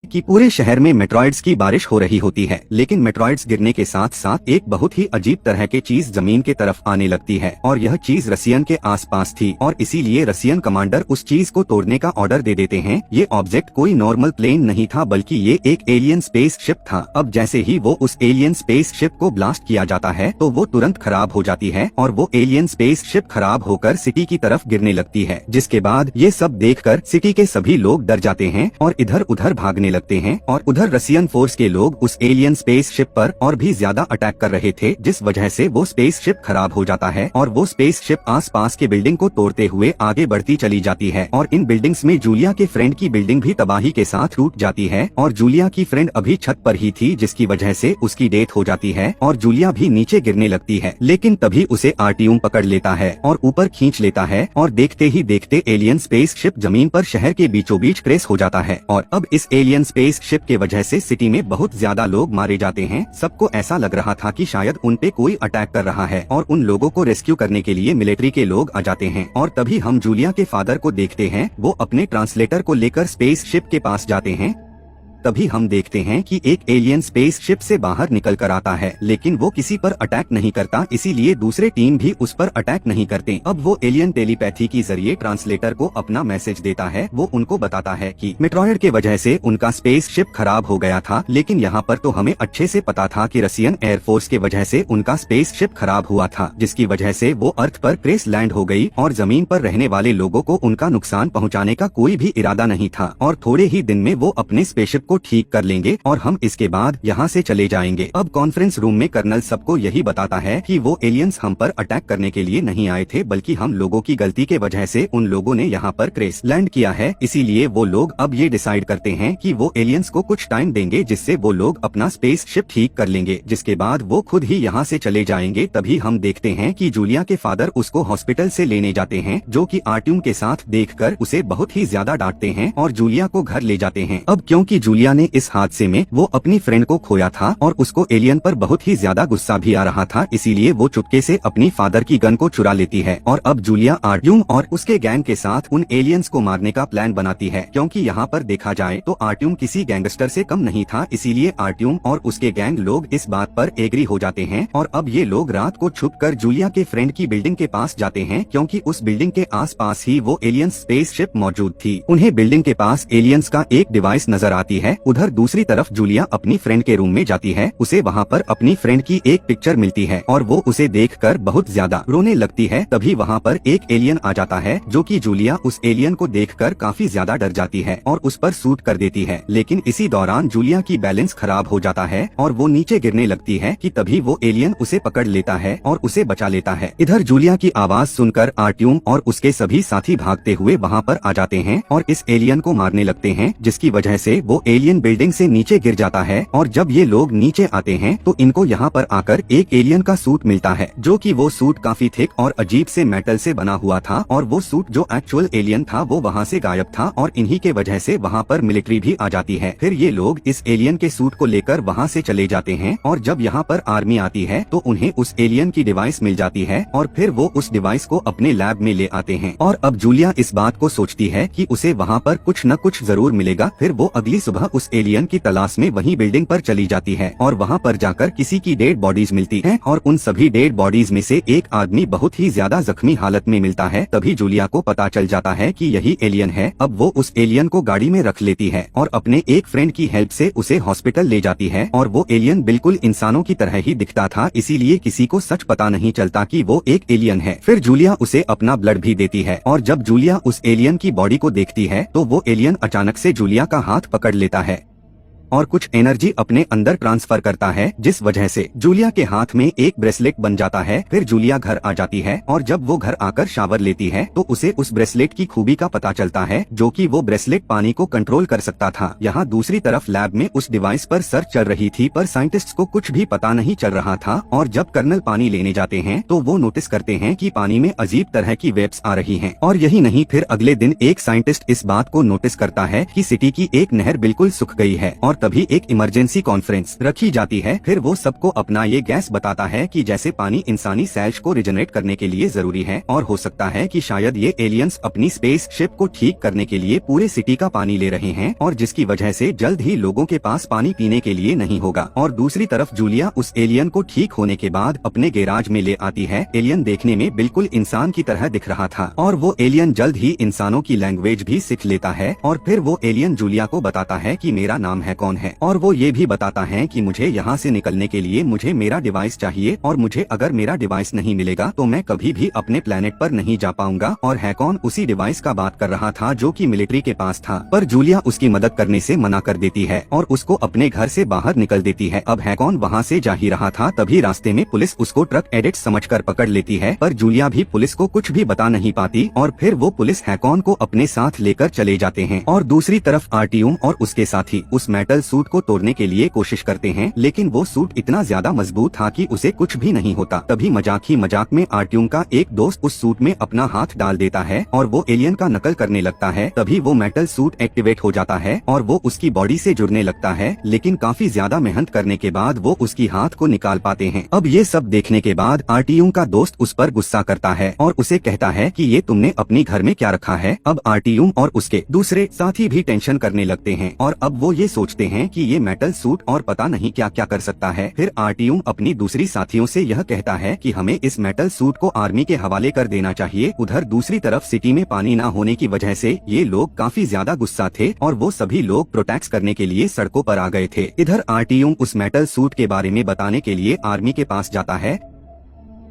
कि पूरे शहर में मेट्रॉइड्स की बारिश हो रही होती है, लेकिन मेट्रॉइड्स गिरने के साथ साथ एक बहुत ही अजीब तरह के चीज जमीन के तरफ आने लगती है और यह चीज रसियन के आसपास थी और इसीलिए रसियन कमांडर उस चीज को तोड़ने का ऑर्डर दे देते हैं। ये ऑब्जेक्ट कोई नॉर्मल प्लेन नहीं था बल्कि ये एक एलियन स्पेस शिप था। अब जैसे ही वो उस एलियन स्पेस शिप को ब्लास्ट किया जाता है तो वो तुरंत खराब हो जाती है और वो एलियन स्पेस शिप खराब होकर सिटी की तरफ गिरने लगती है, जिसके बाद ये सब देखकर सिटी के सभी लोग डर जाते हैं और इधर उधर भागने लगते हैं। और उधर रसियन फोर्स के लोग उस एलियन स्पेस शिप पर और भी ज्यादा अटैक कर रहे थे, जिस वजह से वो स्पेस शिप खराब हो जाता है और वो स्पेस शिप आसपास के बिल्डिंग को तोड़ते हुए आगे बढ़ती चली जाती है। और इन बिल्डिंग्स में जूलिया के फ्रेंड की बिल्डिंग भी तबाही के साथ टूट जाती है और जूलिया की फ्रेंड अभी छत पर ही थी, जिसकी वजह से उसकी डेथ हो जाती है और जूलिया भी नीचे गिरने लगती है। लेकिन तभी उसे आर्टियम पकड़ लेता है और ऊपर खींच लेता है और देखते ही देखते एलियन स्पेस शिप जमीन पर शहर के बीचों बीच क्रैश हो जाता है। और अब इस एलियन स्पेस शिप के वजह से सिटी में बहुत ज्यादा लोग मारे जाते हैं। सबको ऐसा लग रहा था कि शायद उन पे कोई अटैक कर रहा है और उन लोगों को रेस्क्यू करने के लिए मिलिट्री के लोग आ जाते हैं। और तभी हम जूलिया के फादर को देखते हैं, वो अपने ट्रांसलेटर को लेकर स्पेस शिप के पास जाते हैं। तभी हम देखते हैं कि एक एलियन स्पेस शिप से बाहर निकल कर आता है, लेकिन वो किसी पर अटैक नहीं करता, इसीलिए दूसरे टीम भी उस पर अटैक नहीं करते। अब वो एलियन टेलीपैथी की जरिए ट्रांसलेटर को अपना मैसेज देता है। वो उनको बताता है कि मेट्रॉयड के वजह से उनका स्पेस शिप खराब हो गया था, लेकिन यहाँ पर तो हमें अच्छे से पता था कि रसियन एयरफोर्स के वजह से उनका स्पेस शिप खराब हुआ था, जिसकी वजह से वो अर्थ पर क्रैश लैंड हो गई और जमीन पर रहने वाले लोगों को उनका नुकसान पहुँचाने का कोई भी इरादा नहीं था और थोड़े ही दिन में वो अपने स्पेसशिप को ठीक कर लेंगे और हम इसके बाद यहाँ से चले जाएंगे। अब कॉन्फ्रेंस रूम में कर्नल सबको यही बताता है कि वो एलियंस हम पर अटैक करने के लिए नहीं आए थे, बल्कि हम लोगों की गलती के वजह से उन लोगों ने यहाँ पर क्रैश लैंड किया है। इसीलिए वो लोग अब ये डिसाइड करते हैं कि वो एलियंस को कुछ टाइम देंगे, जिससे वो लोग अपना स्पेस शिप ठीक कर लेंगे, जिसके बाद वो खुद ही यहाँ से चले जाएंगे। तभी हम देखते हैं कि जूलिया के फादर उसको हॉस्पिटल से लेने जाते हैं, जो कि आर्टियम के साथ देखकर उसे बहुत ही ज्यादा डांटते हैं और जूलिया को घर ले जाते हैं। अब क्योंकि जूलिया ने इस हादसे में वो अपनी फ्रेंड को खोया था और उसको एलियन पर बहुत ही ज्यादा गुस्सा भी आ रहा था, इसीलिए वो चुपके से अपनी फादर की गन को चुरा लेती है और अब जूलिया आर्टियम और उसके गैंग के साथ उन एलियंस को मारने का प्लान बनाती है। क्योंकि यहाँ पर देखा जाए तो आर्टियम किसी गैंगस्टर से कम नहीं था, इसीलिए आर्टियम और उसके गैंग लोग इस बात पर एग्री हो जाते हैं और अब ये लोग रात को छुपकर जूलिया के फ्रेंड की बिल्डिंग के पास जाते हैं, क्योंकि उस बिल्डिंग के आसपास ही वो एलियन स्पेसशिप मौजूद थी। उन्हें बिल्डिंग के पास एलियंस का एक डिवाइस नजर आती है। उधर दूसरी तरफ जूलिया अपनी फ्रेंड के रूम में जाती है। उसे वहाँ पर अपनी फ्रेंड की एक पिक्चर मिलती है और वो उसे देखकर बहुत ज्यादा रोने लगती है। तभी वहाँ पर एक एलियन आ जाता है, जो कि जूलिया उस एलियन को देखकर काफी ज्यादा डर जाती है और उस पर शूट कर देती है। लेकिन इसी दौरान जूलिया की बैलेंस खराब हो जाता है और वो नीचे गिरने लगती है कि तभी वो एलियन उसे पकड़ लेता है और उसे बचा लेता है। इधर जूलिया की आवाज सुनकर आर्टियम और उसके सभी साथी भागते हुए वहाँ पर आ जाते हैं और इस एलियन को मारने लगते हैं, जिसकी वजह से वो एलियन बिल्डिंग से नीचे गिर जाता है। और जब ये लोग नीचे आते हैं तो इनको यहाँ पर आकर एक एलियन का सूट मिलता है, जो कि वो सूट काफी थिक और अजीब से मेटल से बना हुआ था और वो सूट जो एक्चुअल एलियन था वो वहाँ से गायब था और इन्हीं के वजह से वहाँ पर मिलिट्री भी आ जाती है। फिर ये लोग इस एलियन के सूट को लेकर वहाँ से चले जाते हैं और जब यहाँ पर आर्मी आती है तो उन्हें उस एलियन की डिवाइस मिल जाती है और फिर वो उस डिवाइस को अपने लैब में ले आते हैं। और अब जूलिया इस बात को सोचती है कि उसे वहाँ पर कुछ न कुछ जरूर मिलेगा। फिर वो अगली सुबह उस एलियन की तलाश में वही बिल्डिंग पर चली जाती है और वहाँ पर जाकर किसी की डेड बॉडीज मिलती है और उन सभी डेड बॉडीज में से एक आदमी बहुत ही ज्यादा जख्मी हालत में मिलता है। तभी जूलिया को पता चल जाता है कि यही एलियन है। अब वो उस एलियन को गाड़ी में रख लेती है और अपने एक फ्रेंड की हेल्प से उसे हॉस्पिटल ले जाती है। और वो एलियन बिल्कुल इंसानों की तरह ही दिखता था, इसीलिए किसी को सच पता नहीं चलता कि वो एक एलियन है। फिर जूलिया उसे अपना ब्लड भी देती है और जब जूलिया उस एलियन की बॉडी को देखती है तो वो एलियन अचानक से जूलिया का हाथ पकड़ लेता है और कुछ एनर्जी अपने अंदर ट्रांसफर करता है, जिस वजह से जूलिया के हाथ में एक ब्रेसलेट बन जाता है। फिर जूलिया घर आ जाती है और जब वो घर आकर शावर लेती है तो उसे उस ब्रेसलेट की खूबी का पता चलता है, जो कि वो ब्रेसलेट पानी को कंट्रोल कर सकता था। यहाँ दूसरी तरफ लैब में उस डिवाइस पर सर्च चल रही थी, पर साइंटिस्ट्स को कुछ भी पता नहीं चल रहा था। और जब कर्नल पानी लेने जाते हैं तो वो नोटिस करते हैं कि पानी में अजीब तरह की वेव्स आ रही हैं। और यही नहीं, फिर अगले दिन एक साइंटिस्ट इस बात को नोटिस करता है कि सिटी की एक नहर बिल्कुल सूख गई है और तभी एक इमरजेंसी कॉन्फ्रेंस रखी जाती है। फिर वो सबको अपना ये गैस बताता है कि जैसे पानी इंसानी सेल्स को रिजनरेट करने के लिए जरूरी है और हो सकता है कि शायद ये एलियंस अपनी स्पेस शिप को ठीक करने के लिए पूरे सिटी का पानी ले रहे हैं और जिसकी वजह से जल्द ही लोगों के पास पानी पीने के लिए नहीं होगा। और दूसरी तरफ जूलिया उस एलियन को ठीक होने के बाद अपने गैराज में ले आती है। एलियन देखने में बिल्कुल इंसान की तरह दिख रहा था और वो एलियन जल्द ही इंसानों की लैंग्वेज भी सीख लेता है। और फिर वो एलियन जूलिया को बताता है कि मेरा नाम है कौन है और वो ये भी बताता है कि मुझे यहाँ से निकलने के लिए मुझे मेरा डिवाइस चाहिए और मुझे अगर मेरा डिवाइस नहीं मिलेगा तो मैं कभी भी अपने प्लेनेट पर नहीं जा पाऊंगा। और हैकॉन उसी डिवाइस का बात कर रहा था जो कि मिलिट्री के पास था, पर जूलिया उसकी मदद करने से मना कर देती है और उसको अपने घर से बाहर निकल देती है। अब हैकॉन वहाँ से जा ही रहा था तभी रास्ते में पुलिस उसको ट्रक एडिक्ट समझकर पकड़ लेती है, पर जूलिया भी पुलिस को कुछ भी बता नहीं पाती और फिर वो पुलिस हैकॉन को अपने साथ लेकर चले जाते हैं। और दूसरी तरफ आर्टियम और उसके साथी उस मेटल सूट को तोड़ने के लिए कोशिश करते हैं, लेकिन वो सूट इतना ज्यादा मजबूत था कि उसे कुछ भी नहीं होता। तभी मजाक ही मजाक में आर्टियम का एक दोस्त उस सूट में अपना हाथ डाल देता है और वो एलियन का नकल करने लगता है। तभी वो मेटल सूट एक्टिवेट हो जाता है और वो उसकी बॉडी से जुड़ने लगता है, लेकिन काफी ज्यादा मेहनत करने के बाद वो उसकी हाथ को निकाल पाते हैं। अब ये सब देखने के बाद आर्टियम का दोस्त उस पर गुस्सा करता है और उसे कहता है कि ये तुमने अपनी घर में क्या रखा है। अब आर्टियम और उसके दूसरे साथी भी टेंशन करने लगते हैं और अब वो ये सोचते हैं कि ये मेटल सूट और पता नहीं क्या क्या कर सकता है। फिर आर्टियम अपनी दूसरी साथियों से यह कहता है कि हमें इस मेटल सूट को आर्मी के हवाले कर देना चाहिए। उधर दूसरी तरफ सिटी में पानी न होने की वजह से ये लोग काफी ज्यादा गुस्सा थे और वो सभी लोग प्रोटेक्ट करने के लिए सड़कों पर आ गए थे। इधर आर्टियम उस मेटल सूट के बारे में बताने के लिए आर्मी के पास जाता है।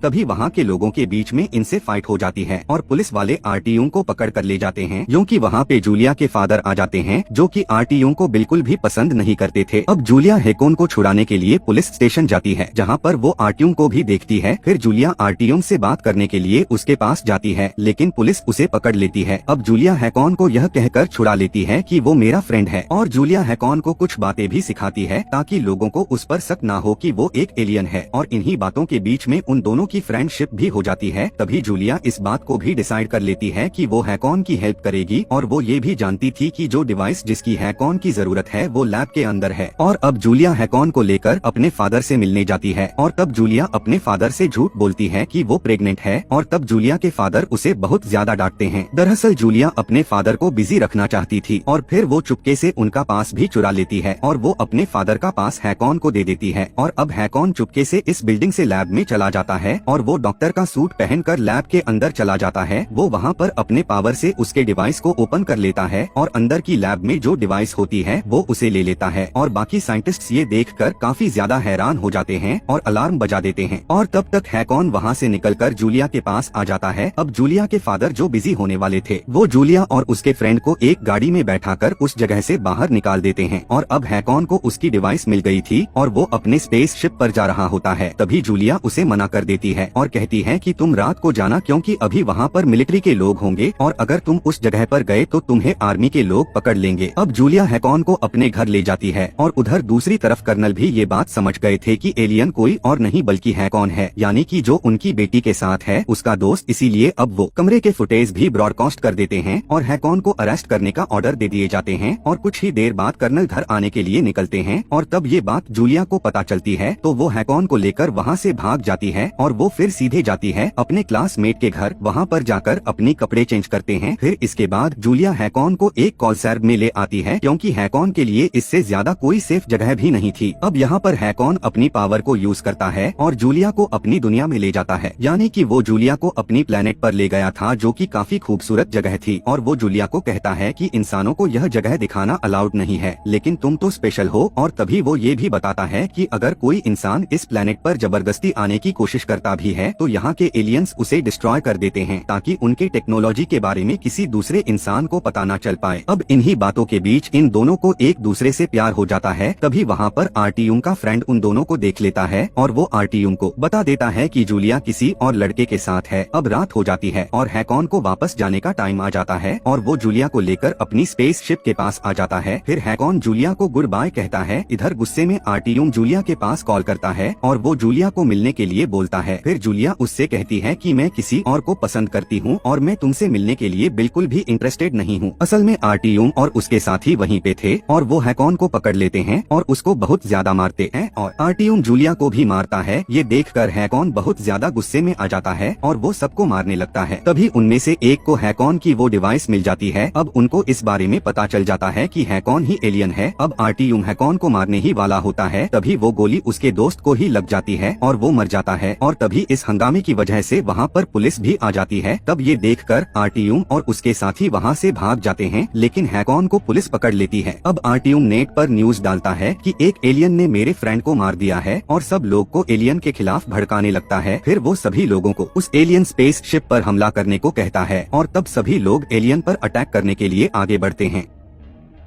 तभी वहाँ के लोगों के बीच में इनसे फाइट हो जाती है और पुलिस वाले आर्टियम को पकड़ कर ले जाते हैं, क्योंकि वहाँ पे जूलिया के फादर आ जाते हैं जो कि आर्टियम को बिल्कुल भी पसंद नहीं करते थे। अब जूलिया हैकॉन को छुड़ाने के लिए पुलिस स्टेशन जाती है, जहाँ पर वो आर्टियम को भी देखती है। फिर जूलिया आर्टियम से बात करने के लिए उसके पास जाती है, लेकिन पुलिस उसे पकड़ लेती है। अब जूलिया हैकॉन को यह कहकर छुड़ा लेती है कि वो मेरा फ्रेंड है और जूलिया हैकॉन को कुछ बातें भी सिखाती है ताकि लोगों को उस पर शक न हो कि वो एक एलियन है। और इन्हीं बातों के बीच में उन दोनों की फ्रेंडशिप भी हो जाती है। तभी जूलिया इस बात को भी डिसाइड कर लेती है कि वो हैकॉन की हेल्प करेगी और वो ये भी जानती थी कि जो डिवाइस जिसकी हैकॉन की जरूरत है वो लैब के अंदर है। और अब जूलिया हैकॉन को लेकर अपने फादर से मिलने जाती है और तब जूलिया अपने फादर से झूठ बोलती है कि वो प्रेग्नेंट है और तब जूलिया के फादर उसे बहुत ज्यादा डांटते हैं। दरअसल जूलिया अपने फादर को बिजी रखना चाहती थी और फिर वो चुपके से उनका पास भी चुरा लेती है और वो अपने फादर का पास हैकॉन को दे देती है। और अब हैकॉन चुपके से इस बिल्डिंग से लैब में चला जाता है और वो डॉक्टर का सूट पहनकर लैब के अंदर चला जाता है। वो वहाँ पर अपने पावर से उसके डिवाइस को ओपन कर लेता है और अंदर की लैब में जो डिवाइस होती है वो उसे ले लेता है। और बाकी साइंटिस्ट्स ये देखकर काफी ज्यादा हैरान हो जाते हैं और अलार्म बजा देते हैं। और तब तक हैकॉन वहाँ से निकलकर जूलिया के पास आ जाता है। अब जूलिया के फादर जो बिजी होने वाले थे वो जूलिया और उसके फ्रेंड को एक गाड़ी में बैठाकर उस जगह से बाहर निकाल देते हैं। और अब हैकॉन को उसकी डिवाइस मिल गई थी और वो अपने स्पेस शिप पर जा रहा होता है। तभी जूलिया उसे मना कर देती है और कहती है कि तुम रात को जाना, क्योंकि अभी वहाँ पर मिलिट्री के लोग होंगे और अगर तुम उस जगह पर गए तो तुम्हें आर्मी के लोग पकड़ लेंगे। अब जूलिया हैकॉन को अपने घर ले जाती है और उधर दूसरी तरफ कर्नल भी ये बात समझ गए थे कि एलियन कोई और नहीं बल्कि हैकॉन है, यानी कि जो उनकी बेटी के साथ है उसका दोस्त। इसीलिए अब वो कमरे के फुटेज भी ब्रॉडकास्ट कर देते हैं और हैकॉन को अरेस्ट करने का ऑर्डर दे दिए जाते हैं। और कुछ ही देर बाद कर्नल घर आने के लिए निकलते हैं और तब ये बात जूलिया को पता चलती है तो वो हैकॉन को लेकर वहाँ से भाग जाती है और वो फिर सीधे जाती है अपने क्लासमेट के घर। वहाँ पर जाकर अपनी कपड़े चेंज करते हैं। फिर इसके बाद जूलिया हैकॉन को एक कॉल सेंटर में ले आती है, क्योंकि हैकॉन के लिए इससे ज्यादा कोई सेफ जगह भी नहीं थी। अब यहाँ पर हैकॉन अपनी पावर को यूज करता है और जूलिया को अपनी दुनिया में ले जाता है, यानी कि वो जूलिया को अपनी प्लेनेट पर ले गया था जो कि काफी खूबसूरत जगह थी। और वो जूलिया को कहता है कि इंसानों को यह जगह दिखाना अलाउड नहीं है, लेकिन तुम तो स्पेशल हो। और तभी वो ये भी बताता है कि अगर कोई इंसान इस प्लेनेट पर जबरदस्ती आने की कोशिश करता भी है तो यहाँ के एलियंस उसे डिस्ट्रॉय कर देते हैं ताकि उनके टेक्नोलॉजी के बारे में किसी दूसरे इंसान को पता न चल पाए। अब इन्हीं बातों के बीच इन दोनों को एक दूसरे से प्यार हो जाता है। तभी वहाँ पर आर्टियम का फ्रेंड उन दोनों को देख लेता है और वो आर्टियम को बता देता है कि जूलिया किसी और लड़के के साथ है। अब रात हो जाती है और हैकॉन को वापस जाने का टाइम आ जाता है और वो जूलिया को लेकर अपनी स्पेस शिप के पास आ जाता है। फिर हैकॉन जूलिया को गुड बाय कहता है। इधर गुस्से में आर्टियम जूलिया के पास कॉल करता है और वो जूलिया को मिलने के लिए बोलता है। है। फिर जूलिया उससे कहती है कि मैं किसी और को पसंद करती हूँ और मैं तुमसे मिलने के लिए बिल्कुल भी इंटरेस्टेड नहीं हूँ। असल में आर्टियम और उसके साथी वहीं पे थे और वो हैकॉन को पकड़ लेते हैं और उसको बहुत ज्यादा मारते हैं और आर्टियम जूलिया को भी मारता है। ये देखकर हैकॉन बहुत ज्यादा गुस्से में आ जाता है और वो सबको मारने लगता है। तभी उनमें से एक को हैकॉन की वो डिवाइस मिल जाती है। अब उनको इस बारे में पता चल जाता है कि हैकॉन ही एलियन है। अब आर्टियम हैकॉन को मारने ही वाला होता है, तभी वो गोली उसके दोस्त को ही लग जाती है और वो मर जाता है। और तभी इस हंगामे की वजह से वहाँ पर पुलिस भी आ जाती है। तब ये देखकर आर्टियम और उसके साथी वहाँ से भाग जाते हैं, लेकिन हैकॉन को पुलिस पकड़ लेती है। अब आर्टियम नेट पर न्यूज डालता है कि एक एलियन ने मेरे फ्रेंड को मार दिया है और सब लोग को एलियन के खिलाफ भड़काने लगता है। फिर वो सभी लोगों को उस एलियन स्पेस शिप पर हमला करने को कहता है और तब सभी लोग एलियन पर अटैक करने के लिए आगे बढ़ते हैं।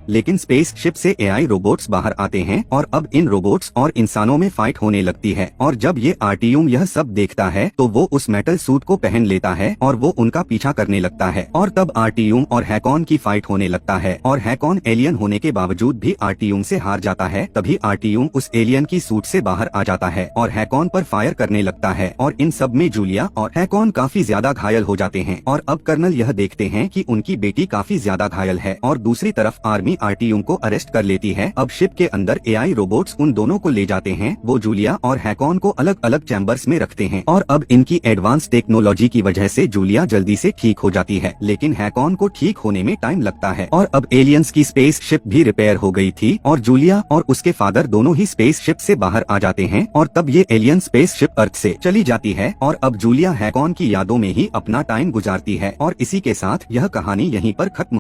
लेकिन स्पेस शिप से एआई रोबोट्स बाहर आते हैं और अब इन रोबोट्स और इंसानों में फाइट होने लगती है। और जब ये आर्टियम यह सब देखता है तो वो उस मेटल सूट को पहन लेता है और वो उनका पीछा करने लगता है। और तब आर्टियम और हैकॉन की फाइट होने लगता है और हैकॉन एलियन होने के बावजूद भी आर्टियम से हार जाता है। तभी आर्टियम उस एलियन की सूट से बाहर आ जाता है और हैकॉन पर फायर करने लगता है और इन सब में जूलिया और हैकॉन काफी ज्यादा घायल हो जाते हैं। और अब कर्नल यह देखते हैं कि उनकी बेटी काफी ज्यादा घायल है और दूसरी तरफ आर्मी आर्टियम को अरेस्ट कर लेती है। अब शिप के अंदर एआई रोबोट्स उन दोनों को ले जाते हैं। वो जूलिया और हैकॉन को अलग अलग चैम्बर्स में रखते हैं और अब इनकी एडवांस टेक्नोलॉजी की वजह से जूलिया जल्दी से ठीक हो जाती है, लेकिन हैकॉन को ठीक होने में टाइम लगता है। और अब एलियंस की स्पेस शिप भी रिपेयर हो गई थी और जूलिया और उसके फादर दोनों ही स्पेस शिप से बाहर आ जाते हैं। और तब ये एलियन स्पेस शिप अर्थ से चली जाती है और अब जूलिया हैकॉन की यादों में ही अपना टाइम गुजारती है। और इसी के साथ यह कहानी यहीं पर खत्म।